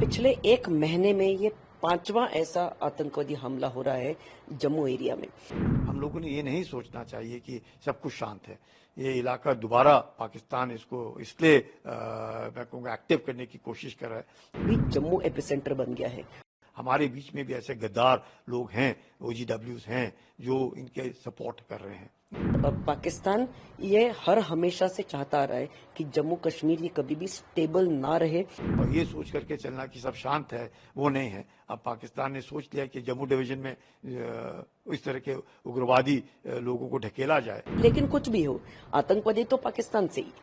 पिछले एक महीने में ये पांचवा ऐसा आतंकवादी हमला हो रहा है जम्मू एरिया में। हम लोगों ने ये नहीं सोचना चाहिए कि सब कुछ शांत है। ये इलाका दोबारा पाकिस्तान इसको इसलिए मैं कहूँगा एक्टिव करने की कोशिश कर रहा है। भी जम्मू एपिसेंटर बन गया है। हमारे बीच में भी ऐसे गद्दार लोग हैं, OGWs हैं, जो इनके सपोर्ट कर रहे हैं। पाकिस्तान ये हर हमेशा से चाहता आ रहा है कि जम्मू कश्मीर ये कभी भी स्टेबल ना रहे। और ये सोच करके चलना कि सब शांत है, वो नहीं है। अब पाकिस्तान ने सोच लिया कि जम्मू डिवीजन में इस तरह के उग्रवादी लोगों को ढकेला जाए। लेकिन कुछ भी हो, आतंकवादी तो पाकिस्तान से ही।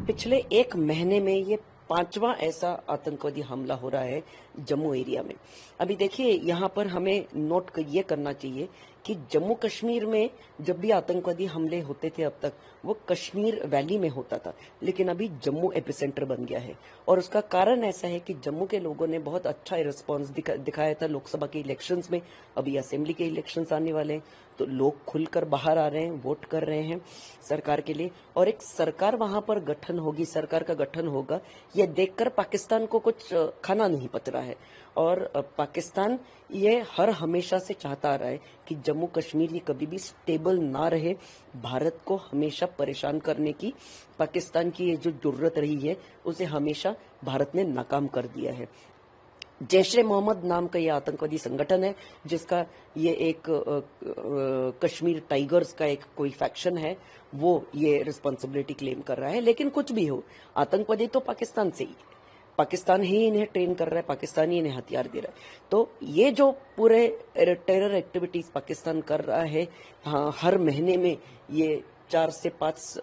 पिछले एक महीने में ये पांचवा ऐसा आतंकवादी हमला हो रहा है जम्मू एरिया में। अभी देखिए, यहाँ पर हमें नोट ये करना चाहिए कि जम्मू कश्मीर में जब भी आतंकवादी हमले होते थे अब तक, वो कश्मीर वैली में होता था, लेकिन अभी जम्मू एपिसेंटर बन गया है। और उसका कारण ऐसा है कि जम्मू के लोगों ने बहुत अच्छा रिस्पॉन्स दिखाया था लोकसभा के इलेक्शंस में। अभी असेंबली के इलेक्शंस आने वाले हैं, तो लोग खुलकर बाहर आ रहे हैं, वोट कर रहे हैं सरकार के लिए, और एक सरकार वहां पर गठन होगी, सरकार का गठन होगा। ये देखकर पाकिस्तान को कुछ खाना नहीं पच रहा है। और पाकिस्तान ये हर हमेशा से चाहता आ रहा है कि जम्मू कश्मीर ये कभी भी स्टेबल ना रहे। भारत को हमेशा परेशान करने की पाकिस्तान की ये जो जरूरत रही है, उसे हमेशा भारत ने नाकाम कर दिया है। जैश-ए-मोहम्मद नाम का ये आतंकवादी संगठन है, जिसका ये एक कश्मीर टाइगर्स का एक कोई फैक्शन है, वो ये रिस्पॉन्सिबिलिटी क्लेम कर रहा है। लेकिन कुछ भी हो, आतंकवादी तो पाकिस्तान से ही, पाकिस्तान ही इन्हें ट्रेन कर रहा है, पाकिस्तान ही इन्हें हथियार दे रहा है। तो ये जो पूरे टेरर एक्टिविटीज पाकिस्तान कर रहा है, हाँ, हर महीने में ये 4 से 5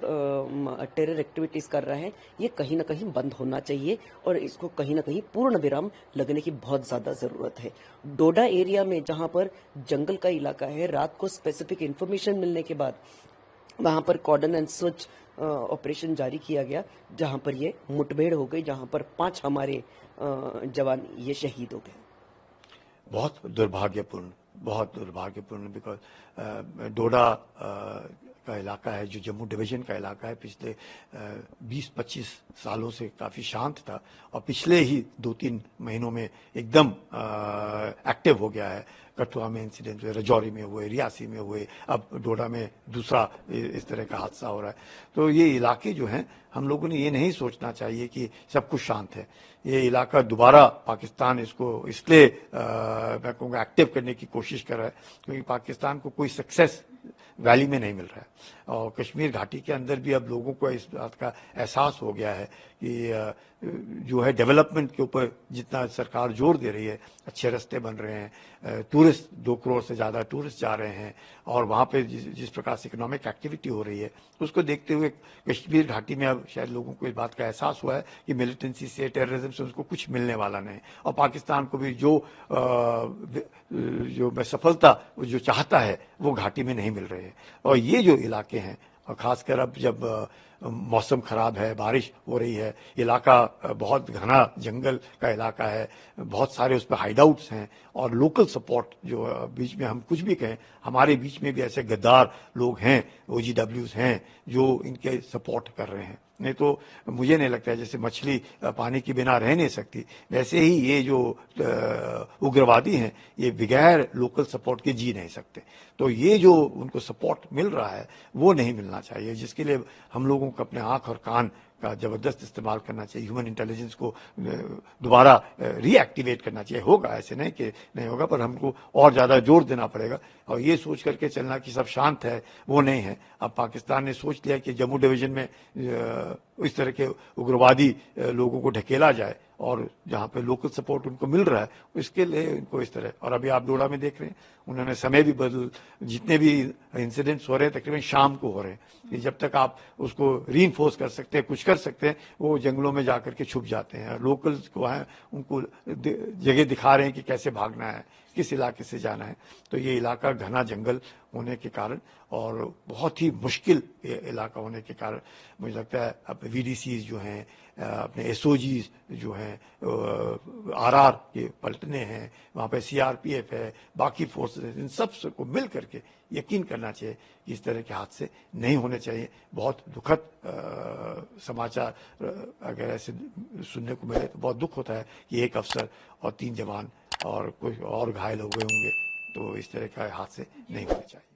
टेरर एक्टिविटीज कर रहा है, ये कहीं ना कहीं बंद होना चाहिए और इसको कहीं ना कहीं पूर्ण विराम लगने की बहुत ज्यादा जरूरत है। डोडा एरिया में, जहां पर जंगल का इलाका है, रात को स्पेसिफिक इंफॉर्मेशन मिलने के बाद वहां पर कॉर्डन एंड सर्च ऑपरेशन जारी किया गया, जहां पर ये मुठभेड़ हो गई, जहां पर 5 हमारे जवान ये शहीद हो गए। बहुत दुर्भाग्यपूर्ण बिकॉज डोडा का इलाका है, जो जम्मू डिवीजन का इलाका है, पिछले 20-25 सालों से काफ़ी शांत था और पिछले ही 2-3 महीनों में एकदम एक्टिव हो गया है। कठुआ में इंसिडेंट हुए, राजौरी में हुए, रियासी में हुए, अब डोडा में दूसरा इस तरह का हादसा हो रहा है। तो ये इलाके जो हैं, हम लोगों ने ये नहीं सोचना चाहिए कि सब कुछ शांत है। ये इलाका दोबारा पाकिस्तान इसको इसलिए मैं कहूँगा एक्टिव करने की कोशिश कर रहा है, क्योंकि पाकिस्तान को कोई सक्सेस वैली में नहीं मिल रहा है। और कश्मीर घाटी के अंदर भी अब लोगों को इस बात का एहसास हो गया है कि जो है डेवलपमेंट के ऊपर जितना सरकार जोर दे रही है, अच्छे रास्ते बन रहे हैं, टूरिस्ट 2 करोड़ से ज़्यादा टूरिस्ट जा रहे हैं, और वहाँ पे जिस प्रकार से इकोनॉमिक एक्टिविटी हो रही है, उसको देखते हुए कश्मीर घाटी में अब शायद लोगों को इस बात का एहसास हुआ है कि मिलिटेंसी से, टेररिज्म से उसको कुछ मिलने वाला नहीं। और पाकिस्तान को भी जो सफलता जो चाहता है, वो घाटी में नहीं मिल रही है। और ये जो इलाके हैं, और खासकर अब जब मौसम खराब है, बारिश हो रही है, इलाका बहुत घना जंगल का इलाका है, बहुत सारे उस पर हाइडआउट्स हैं, और लोकल सपोर्ट जो बीच में हम कुछ भी कहें, हमारे बीच में भी ऐसे गद्दार लोग हैं, OGWs हैं, जो इनके सपोर्ट कर रहे हैं। नहीं तो मुझे नहीं लगता है, जैसे मछली पानी के बिना रह नहीं सकती, वैसे ही ये जो उग्रवादी हैं, ये बगैर लोकल सपोर्ट के जी नहीं सकते। तो ये जो उनको सपोर्ट मिल रहा है, वो नहीं मिलना चाहिए, जिसके लिए हम लोगों को अपने आंख और कान का जबरदस्त इस्तेमाल करना चाहिए। ह्यूमन इंटेलिजेंस को दोबारा रीएक्टिवेट करना चाहिए। होगा, ऐसे नहीं कि नहीं होगा, पर हमको और ज़्यादा जोर देना पड़ेगा। और ये सोच करके चलना कि सब शांत है, वो नहीं है। अब पाकिस्तान ने सोच लिया कि जम्मू डिवीजन में इस तरह के उग्रवादी लोगों को ढकेला जाए, और जहाँ पे लोकल सपोर्ट उनको मिल रहा है, इसके लिए उनको इस तरह। और अभी आप डोडा में देख रहे हैं, उन्होंने समय भी बदल, जितने भी इंसिडेंट्स हो रहे हैं तकरीबन शाम को हो रहे हैं, कि जब तक आप उसको रीइंफोर्स कर सकते हैं, कुछ कर सकते हैं, वो जंगलों में जाकर के छुप जाते हैं। लोकल्स को है, उनको जगह दिखा रहे हैं कि कैसे भागना है, किस इलाके से जाना है। तो ये इलाका घना जंगल होने के कारण और बहुत ही मुश्किल इलाका होने के कारण मुझे लगता है अब VDCs जो हैं, अपने SOGs जो हैं, RR के पलटने हैं, वहाँ पे CRPF है, बाकी फोर्सेस, इन सब को मिल करके यकीन करना चाहिए कि इस तरह के हादसे नहीं होने चाहिए। बहुत दुखद समाचार अगर ऐसे सुनने को मिले तो बहुत दुख होता है कि एक अफसर और 3 जवान और कोई और घायल हो गए होंगे। तो इस तरह का हादसे नहीं होने चाहिए।